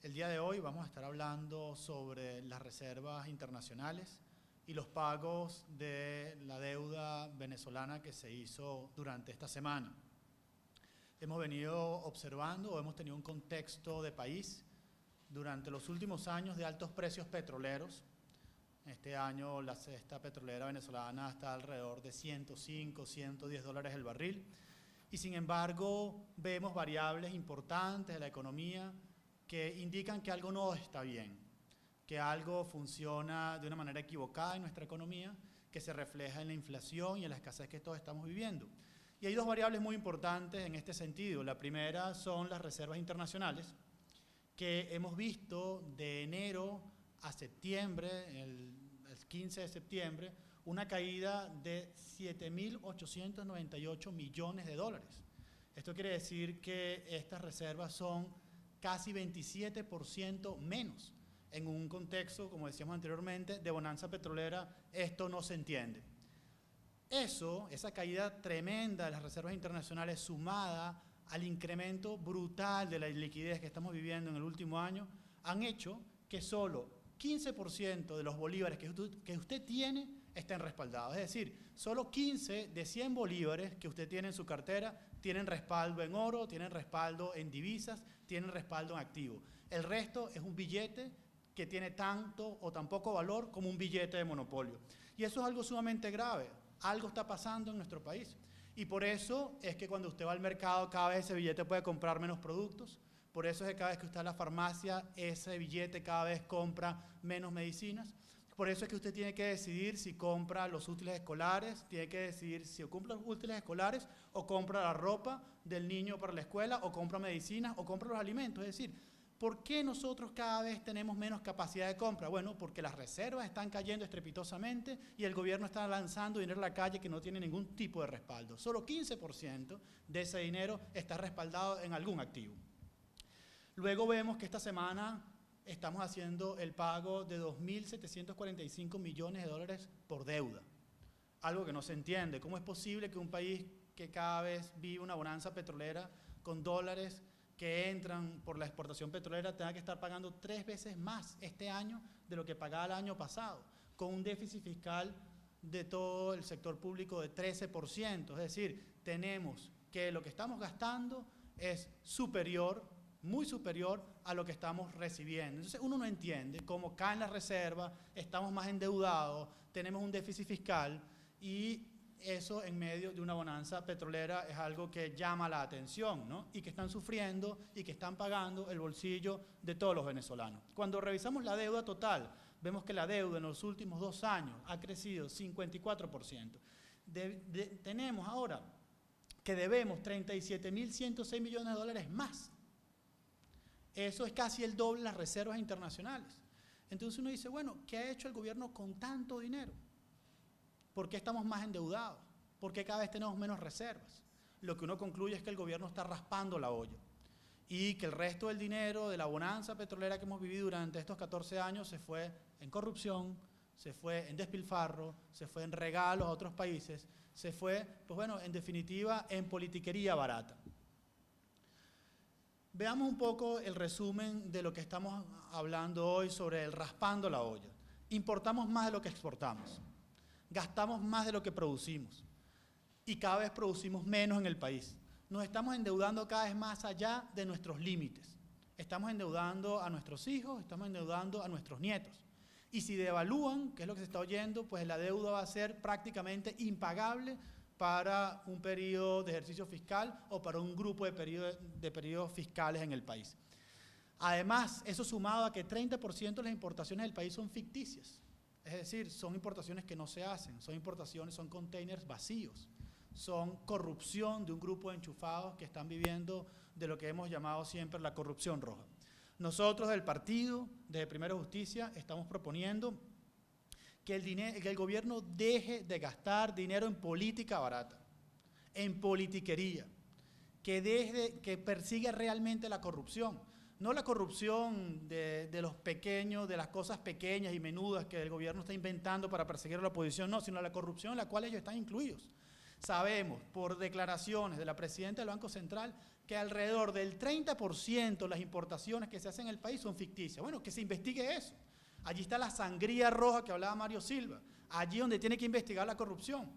El día de hoy vamos a estar hablando sobre las reservas internacionales y los pagos de la deuda venezolana que se hizo durante esta semana. Hemos venido observando o hemos tenido un contexto de país durante los últimos años de altos precios petroleros. Este año la cesta petrolera venezolana está alrededor de 105, 110 dólares el barril. Y sin embargo, vemos variables importantes de la economía que indican que algo no está bien, que algo funciona de una manera equivocada en nuestra economía, que se refleja en la inflación y en la escasez que todos estamos viviendo. Y hay dos variables muy importantes en este sentido. La primera son las reservas internacionales, que hemos visto de enero a septiembre, el 15 de septiembre, una caída de 7.898 millones de dólares. Esto quiere decir que estas reservas son casi 27% menos. En un contexto, como decíamos anteriormente, de bonanza petrolera, esto no se entiende. Esa caída tremenda de las reservas internacionales sumada al incremento brutal de la liquidez que estamos viviendo en el último año, han hecho que solo 15% de los bolívares que usted tiene estén respaldados. Es decir, solo 15 de 100 bolívares que usted tiene en su cartera tienen respaldo en oro, tienen respaldo en divisas, tienen respaldo en activo. El resto es un billete que tiene tanto o tan poco valor como un billete de monopolio. Y eso es algo sumamente grave. Algo está pasando en nuestro país. Y por eso es que cuando usted va al mercado, cada vez ese billete puede comprar menos productos. Por eso es que cada vez que usted va a la farmacia, ese billete cada vez compra menos medicinas. Por eso es que usted tiene que decidir si compra los útiles escolares, tiene que decidir si compra los útiles escolares o compra la ropa del niño para la escuela, o compra medicinas, o compra los alimentos. Es decir, ¿por qué nosotros cada vez tenemos menos capacidad de compra? Bueno, porque las reservas están cayendo estrepitosamente y el gobierno está lanzando dinero a la calle que no tiene ningún tipo de respaldo. Solo 15% de ese dinero está respaldado en algún activo. Luego vemos que esta semana estamos haciendo el pago de 2.745 millones de dólares por deuda. Algo que no se entiende. ¿Cómo es posible que un país que cada vez vive una bonanza petrolera con dólares que entran por la exportación petrolera tenga que estar pagando 3 veces más este año de lo que pagaba el año pasado, con un déficit fiscal de todo el sector público de 13%? Es decir, tenemos que lo que estamos gastando es superior, muy superior a lo que estamos recibiendo. Entonces uno no entiende cómo caen las reservas, estamos más endeudados, tenemos un déficit fiscal, y eso en medio de una bonanza petrolera es algo que llama la atención, ¿no? Y que están sufriendo y que están pagando el bolsillo de todos los venezolanos. Cuando revisamos la deuda total, vemos que la deuda en los últimos 2 años ha crecido 54%. Tenemos ahora que debemos 37.106 millones de dólares más. Eso es casi el doble de las reservas internacionales. Entonces uno dice, bueno, ¿qué ha hecho el gobierno con tanto dinero? ¿Por qué estamos más endeudados? ¿Por qué cada vez tenemos menos reservas? Lo que uno concluye es que el gobierno está raspando la olla y que el resto del dinero de la bonanza petrolera que hemos vivido durante estos 14 años se fue en corrupción, se fue en despilfarro, se fue en regalos a otros países, se fue, pues bueno, en definitiva, en politiquería barata. Veamos un poco el resumen de lo que estamos hablando hoy sobre el raspando la olla. Importamos más de lo que exportamos, gastamos más de lo que producimos y cada vez producimos menos en el país. Nos estamos endeudando cada vez más allá de nuestros límites. Estamos endeudando a nuestros hijos, estamos endeudando a nuestros nietos. Y si devalúan, que es lo que se está oyendo, pues la deuda va a ser prácticamente impagable para un periodo de ejercicio fiscal o para un grupo de periodos fiscales en el país. Además, eso sumado a que 30% de las importaciones del país son ficticias. Es decir, son importaciones que no se hacen, son importaciones, son containers vacíos, son corrupción de un grupo de enchufados que están viviendo de lo que hemos llamado siempre la corrupción roja. Nosotros del partido de Primero Justicia estamos proponiendo que el gobierno deje de gastar dinero en política barata, en politiquería, que persiga realmente la corrupción. No la corrupción de los pequeños, de las cosas pequeñas y menudas que el gobierno está inventando para perseguir a la oposición, no, sino la corrupción en la cual ellos están incluidos. Sabemos por declaraciones de la presidenta del Banco Central que alrededor del 30% de las importaciones que se hacen en el país son ficticias. Bueno, que se investigue eso. Allí está la sangría roja que hablaba Mario Silva, allí donde tiene que investigar la corrupción.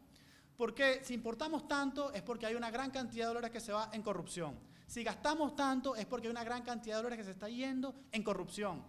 Porque si importamos tanto es porque hay una gran cantidad de dólares que se va en corrupción. Si gastamos tanto es porque hay una gran cantidad de dólares que se está yendo en corrupción.